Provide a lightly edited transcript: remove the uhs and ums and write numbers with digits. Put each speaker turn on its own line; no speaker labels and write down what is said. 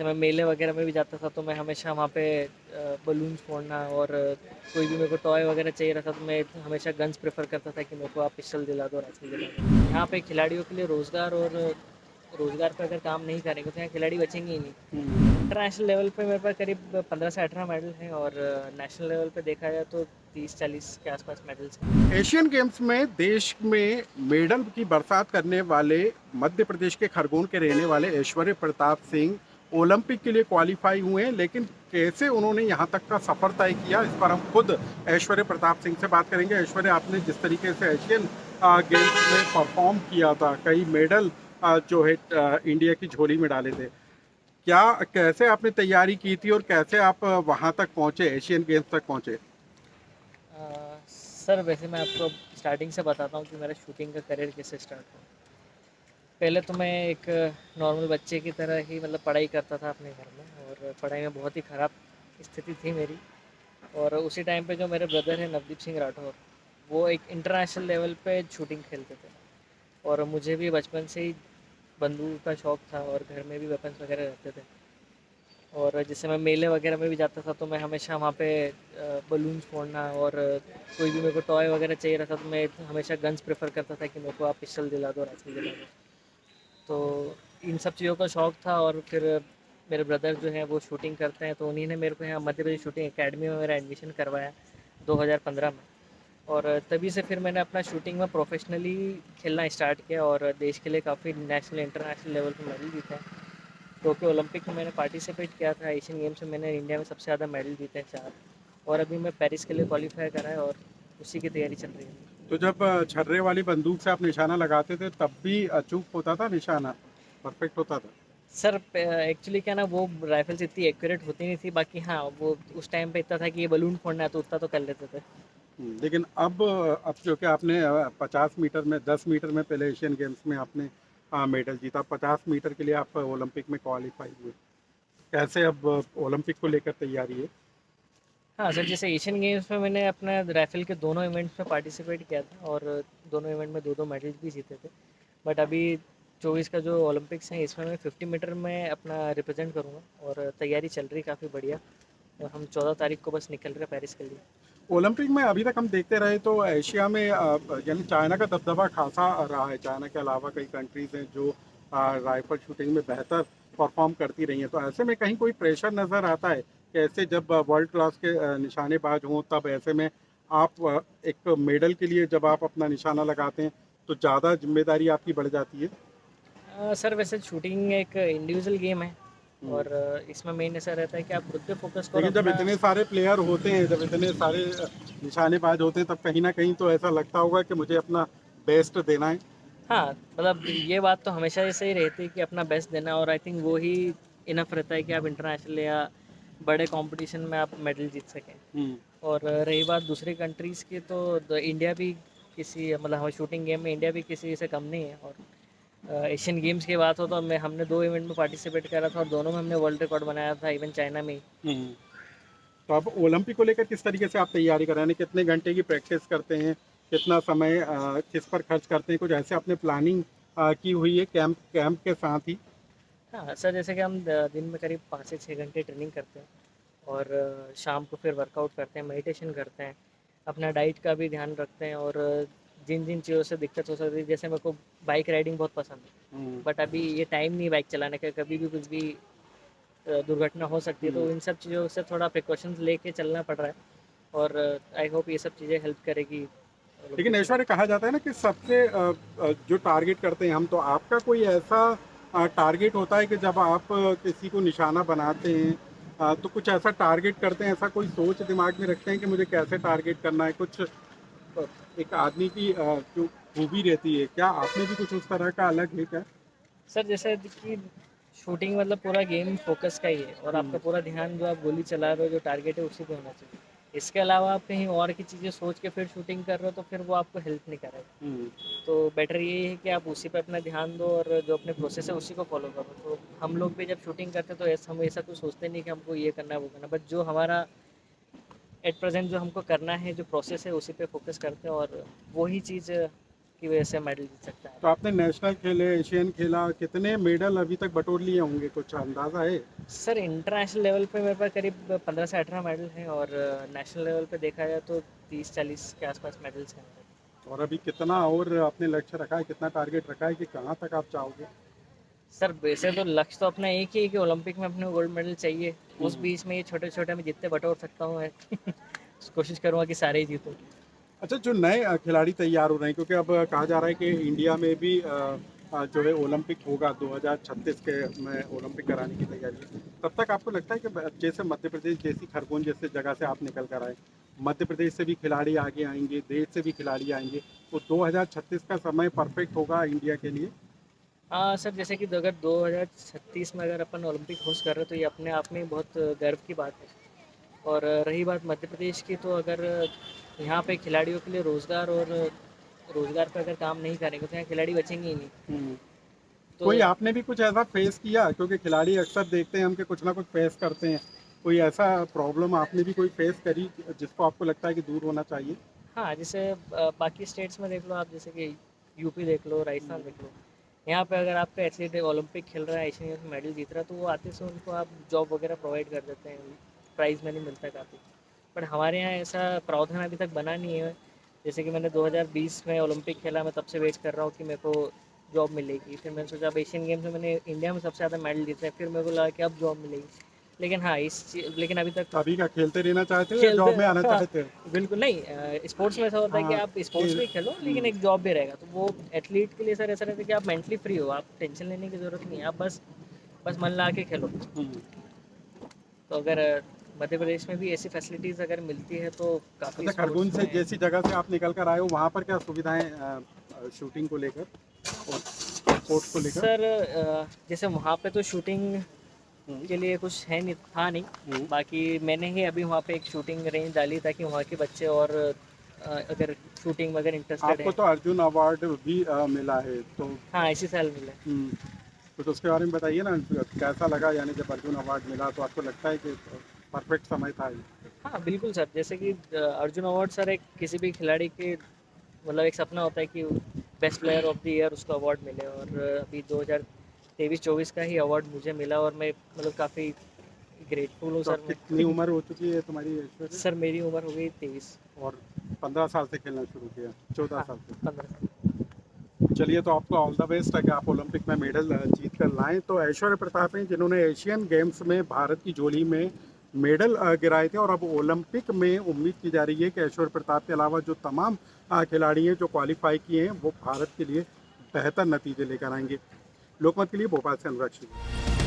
जब मैं मेले वगैरह में भी जाता था तो मैं हमेशा वहाँ पे बलून्स फोड़ना और कोई भी मेरे को टॉय वगैरह चाहिए रहता तो मैं हमेशा गन्स प्रेफर करता था कि मेरे को आप पिस्टल दिला दो, राइफल दिला दो। यहाँ पे खिलाड़ियों के लिए रोज़गार पे अगर काम नहीं करेंगे तो यहाँ खिलाड़ी बचेंगे ही नहीं। इंटरनेशनल लेवल पे मेरे पास करीब 15 से 18 मेडल हैं और नेशनल लेवल पे देखा जाए तो 30-40 के आसपास मेडल्स हैं।
एशियन गेम्स में देश में मेडल की बरसात करने वाले मध्य प्रदेश के खरगोन के रहने वाले ऐश्वर्य प्रताप सिंह ओलंपिक के लिए क्वालिफाई हुए हैं, लेकिन कैसे उन्होंने यहां तक का सफर तय किया, इस पर हम खुद ऐश्वर्य प्रताप सिंह से बात करेंगे। ऐश्वर्य, आपने जिस तरीके से एशियन गेम्स में परफॉर्म किया था, कई मेडल जो है इंडिया की झोली में डाले थे, क्या कैसे आपने तैयारी की थी और कैसे आप वहां तक पहुंचे, एशियन गेम्स तक पहुंचे?
सर वैसे मैं आपको स्टार्टिंग से बताता हूँ कि मेरा शूटिंग का करियर कैसे स्टार्ट हुआ। पहले तो मैं एक नॉर्मल बच्चे की तरह ही मतलब पढ़ाई करता था अपने घर में और पढ़ाई में बहुत ही ख़राब स्थिति थी मेरी। और उसी टाइम पे जो मेरे ब्रदर हैं नवदीप सिंह राठौर, वो एक इंटरनेशनल लेवल पे शूटिंग खेलते थे और मुझे भी बचपन से ही बंदूक का शौक़ था और घर में भी वेपन्स वगैरह रहते थे। और जैसे मैं मेले वगैरह में भी जाता था तो मैं हमेशा वहाँ पे बलून्स फोड़ना और कोई भी मेरे को टॉय वगैरह चाहिए रहता तो मैं हमेशा गन्स प्रेफर करता था कि मेरे को आप पिस्टल दिला दो, राइफल दिला दो। तो इन सब चीज़ों का शौक़ था और फिर मेरे ब्रदर जो हैं वो शूटिंग करते हैं तो उन्हीं ने मेरे को यहाँ मध्य प्रदेश शूटिंग एकेडमी में मेरा एडमिशन करवाया 2015 में। और तभी से फिर मैंने अपना शूटिंग में प्रोफेशनली खेलना स्टार्ट किया और देश के लिए काफ़ी नेशनल इंटरनेशनल लेवल पर मेडल जीते हैं। टोक्यो ओलंपिक में मैंने पार्टिसिपेट किया था, एशियन गेम्स में मैंने इंडिया में सबसे ज़्यादा मेडल जीते हैं 4। और अभी मैं पेरिस के लिए क्वालिफाई करा है और उसी की तैयारी चल रही है।
तो जब छर्रे वाली बंदूक से आप निशाना लगाते थे तब भी अचूक होता था निशाना? परफेक्ट होता था?
सर एक्चुअली क्या ना, वो राइफल्स इतनी एक्यूरेट होती नहीं थी, बाकी हाँ वो उस टाइम पे इतना था कि ये बलून फोड़ना है तो उतना तो कर लेते थे।
लेकिन अब जो कि आपने 50 मीटर में, 10 मीटर में पहले एशियन गेम्स में आपने मेडल जीता, 50 मीटर के लिए आप ओलंपिक में क्वालिफाई हुए, कैसे अब ओलंपिक को लेकर तैयारी है?
हाँ सर, जैसे एशियन गेम्स में मैंने अपना राइफल के दोनों इवेंट्स में पार्टिसिपेट किया था और दोनों इवेंट में 2-2 मेडल्स भी जीते थे। बट अभी 24 का जो ओलंपिक्स हैं इसमें मैं 50 मीटर में अपना रिप्रेजेंट करूँगा और तैयारी चल रही काफ़ी बढ़िया और हम 14 तारीख को बस निकल रहे हैं पेरिस के लिए।
ओलंपिक में अभी तक हम देखते रहे तो एशिया में यानी चाइना का दबदबा खासा रहा है। चाइना के अलावा कई कंट्रीज़ हैं जो राइफल शूटिंग में बेहतर परफॉर्म करती रही हैं। तो ऐसे में कहीं कोई प्रेशर नज़र आता है कि ऐसे जब वर्ल्ड क्लास के निशानेबाज हों, तब ऐसे में आप एक मेडल के लिए जब आप अपना निशाना लगाते हैं तो ज़्यादा जिम्मेदारी आपकी बढ़ जाती है?
सर वैसे शूटिंग एक इंडिविजुअल गेम है
हम्म।
और इसमें मेन ऐसा रहता है कि आप खुद पे फोकस करो
लेकिन जब
अपना।
इतने सारे प्लेयर होते हैं, जब इतने सारे निशानेबाज होते हैं, तब कहीं ना कहीं तो ऐसा लगता होगा कि मुझे अपना बेस्ट देना है।
हाँ, मतलब ये बात तो हमेशा ऐसे ही रहती है कि अपना बेस्ट देना और आई थिंक वो ही इनफ रहता है कि आप इंटरनेशनल या बड़े कंपटीशन में आप मेडल जीत सकें।
हम्म।
और रही बात दूसरी कंट्रीज़ की तो इंडिया भी किसी मतलब हमारे शूटिंग गेम में इंडिया भी किसी से कम नहीं है। और एशियन गेम्स की बात हो तो मैं हमने 2 इवेंट में पार्टिसिपेट करा था और दोनों में हमने वर्ल्ड रिकॉर्ड बनाया था, इवन चाइना में ही।
हम्म। तो आप ओलंपिक को लेकर किस तरीके से आप तैयारी कर रहे हैं? कितने घंटे की प्रैक्टिस करते हैं? कितना समय किस पर खर्च करते हैं? कुछ ऐसे आपने प्लानिंग की हुई है कैंप कैंप के साथ ही?
हाँ सर, जैसे कि हम दिन में करीब 5 से 6 घंटे ट्रेनिंग करते हैं और शाम को फिर वर्कआउट करते हैं, मेडिटेशन करते हैं, अपना डाइट का भी ध्यान रखते हैं और जिन जिन चीज़ों से दिक्कत हो सकती है, जैसे मेरे को बाइक राइडिंग बहुत पसंद है,
हम्म।
बट अभी ये टाइम नहीं बाइक चलाने का, कभी भी कुछ भी दुर्घटना हो सकती है,
हम्म।
तो इन सब चीज़ों से थोड़ा प्रिकॉशंस लेके चलना पड़ रहा है और आई होप ये सब चीज़ें हेल्प करेगी
लेकिन
ओलंपिक्स में।
ऐश्वर्य, कहा जाता है ना कि सबसे जो टारगेट करते हैं हम, तो आपका कोई ऐसा टारगेट होता है कि जब आप किसी को निशाना बनाते हैं तो कुछ ऐसा टारगेट करते हैं, ऐसा कोई सोच दिमाग में रखते हैं कि मुझे कैसे टारगेट करना है? कुछ अ, एक आदमी की जो खूबी रहती है, क्या आपने भी कुछ उस तरह का अलग है क्या?
सर जैसे कि शूटिंग मतलब पूरा गेम फोकस का ही है और
हम्म।
आपका पूरा ध्यान जो आप गोली चला रहे हो, जो टारगेट है उसी पे होना चाहिए। इसके अलावा आप कहीं और की चीज़ें सोच के फिर शूटिंग कर रहे हो तो फिर वो आपको हेल्प नहीं करेगा।
हम्म।
तो बेटर यही है कि आप उसी पे अपना ध्यान दो और जो अपने प्रोसेस है उसी को फॉलो करो। तो हम लोग भी जब शूटिंग करते हैं तो ऐसा हम ऐसा कुछ सोचते नहीं कि हमको ये करना है वो करना है, बट जो हमारा एट प्रेजेंट जो हमको करना है, जो प्रोसेस है उसी पे फोकस करते हैं और वही चीज़ की वजह से मेडल जीत सकता है।
तो आपने नेशनल खेले, एशियन खेला, कितने मेडल अभी तक बटोर लिए होंगे, कुछ अंदाज़ा है?
सर इंटरनेशनल लेवल पे मेरे पास करीब 15 से 18 मेडल हैं, और नेशनल लेवल पे देखा जाए तो 30-40 के आसपास मेडल्स हैं मेरे।
और अभी कितना और आपने लक्ष्य रखा है, कितना टारगेट रखा है कि कहाँ तक आप चाहोगे?
सर वैसे तो लक्ष्य तो अपना एक ही है कि ओलंपिक में अपने गोल्ड मेडल चाहिए। उस
हम्म।
बीच में ये छोटे छोटे मैं जितने बटोर सकता हूँ मैं कोशिश करूँगा कि सारे ही जीतूँ।
अच्छा, जो नए खिलाड़ी तैयार हो रहे हैं, क्योंकि अब कहा जा रहा है कि इंडिया में भी जो है ओलंपिक होगा 2036 के में ओलंपिक कराने की तैयारी है। तब तक आपको लगता है कि जैसे मध्य प्रदेश जैसी खरगोन जैसे जगह से आप निकल कर आए, मध्य प्रदेश से भी खिलाड़ी आगे आएंगे, देश से भी खिलाड़ी आएंगे, तो 2036 का समय परफेक्ट होगा इंडिया के लिए?
हाँ सर, जैसे कि अगर 2036 में अगर अपन ओलंपिक होस्ट कर रहे हैं तो ये अपने आप में बहुत गर्व की बात है। और रही बात मध्य प्रदेश की, तो अगर यहाँ पे खिलाड़ियों के लिए रोज़गार और रोज़गार पर अगर काम नहीं करेंगे तो यहाँ खिलाड़ी बचेंगे ही नहीं।
हम्म।
तो
कोई आपने भी कुछ ऐसा फेस किया, क्योंकि खिलाड़ी अक्सर देखते हैं हम कि कुछ ना कुछ फेस करते हैं, कोई ऐसा प्रॉब्लम आपने भी कोई फेस करी जिसको आपको लगता है कि दूर होना चाहिए?
हाँ, जैसे बाकी स्टेट्स में देख लो आप, जैसे कि यूपी देख लो, राजस्थान देख लो। यहाँ पे अगर आपका एथलीट ओलंपिक खेल रहा है, एशियन गेम्स में मेडल जीत रहा है, तो वो आते से उनको आप जॉब वगैरह प्रोवाइड कर देते हैं, प्राइज़ मनी मिलता है काफ़ी। बट हमारे यहाँ ऐसा प्रावधान अभी तक बना नहीं है। जैसे कि मैंने 2020 में ओलंपिक खेला, मैं तब से वेट कर रहा हूँ कि मेरे को जॉब मिलेगी। फिर मैंने सोचा अब एशियन गेम्स में मैंने इंडिया में सबसे ज़्यादा मेडल जीते हैं, फिर मेरे को लगा कि अब जॉब मिलेगी। लेकिन हाँ, लेकिन अभी तक
अभी का खेलते रहना चाहते हो या
खेलते
जॉब में आना
हाँ,
चाहते हो?
बिल्कुल नहीं। स्पोर्ट्स में ऐसा होता है कि
हाँ,
आप स्पोर्ट्स
खेल।
भी खेलो लेकिन
हम्म।
एक जॉब भी रहेगा, तो वो एथलीट के लिए सर ऐसा रहता है कि आप मेंटली फ्री हो, आप टेंशन लेने की ज़रूरत नहीं है, आप बस बस मन लगा के खेलो।
हम्म।
तो अगर मध्य प्रदेश में भी ऐसी फैसिलिटीज़ अगर मिलती है तो काफ़ी
अच्छा, खरगोन
स्पोर्ट्स
से
में।
जैसी जगह से आप निकल कर आए हो, वहाँ पर क्या सुविधाएं शूटिंग को लेकर और स्पोर्ट्स को लेकर?
सर जैसे वहाँ पे तो शूटिंग
हम्म।
के लिए कुछ है नहीं, था नहीं।
हम्म।
बाकी मैंने ही अभी वहाँ पे एक शूटिंग रेंज डाली ताकि वहाँ के बच्चे और अगर शूटिंग में अगर इंटरेस्टेड
आपको
हैं।
तो अर्जुन अवार्ड भी मिला है, तो
हाँ, इसी साल मिला है।
कुछ उसके बारे में बताइए ना, कैसा लगा, यानी जब अर्जुन अवार्ड मिला तो आपको लगता है कि परफेक्ट समय था ये?
हाँ, बिल्कुल सर, जैसे कि अर्जुन अवार्ड सर एक किसी भी खिलाड़ी के मतलब एक सपना होता है कि best player of the year उसको अवार्ड मिले, और अभी 2023-24 का ही अवार्ड मुझे मिला, और मैं मतलब काफ़ी ग्रेटफुल हूँ
तो
सर
अब
मैं।
कितनी उम्र हो चुकी है तुम्हारी ऐश्वर्या?
सर मेरी उम्र हो गई 23।
और 15 साल से खेलना शुरू किया, 14
हाँ,
साल से?
15 साल।
चलिए, तो आपको ऑल द बेस्ट है कि आप ओलंपिक में मेडल जीत कर लाएं। तो ऐश्वर्या प्रताप हैं जिन्होंने एशियन गेम्स में भारत की झोली में मेडल गिराए थे, और अब ओलंपिक में उम्मीद की जा रही है कि ऐश्वर्या प्रताप के अलावा जो तमाम खिलाड़ी हैं जो क्वालिफाई किए हैं वो भारत के लिए बेहतर नतीजे लेकर आएंगे। लोकमत के लिए भोपाल से अनुराग श्रीवास्तव।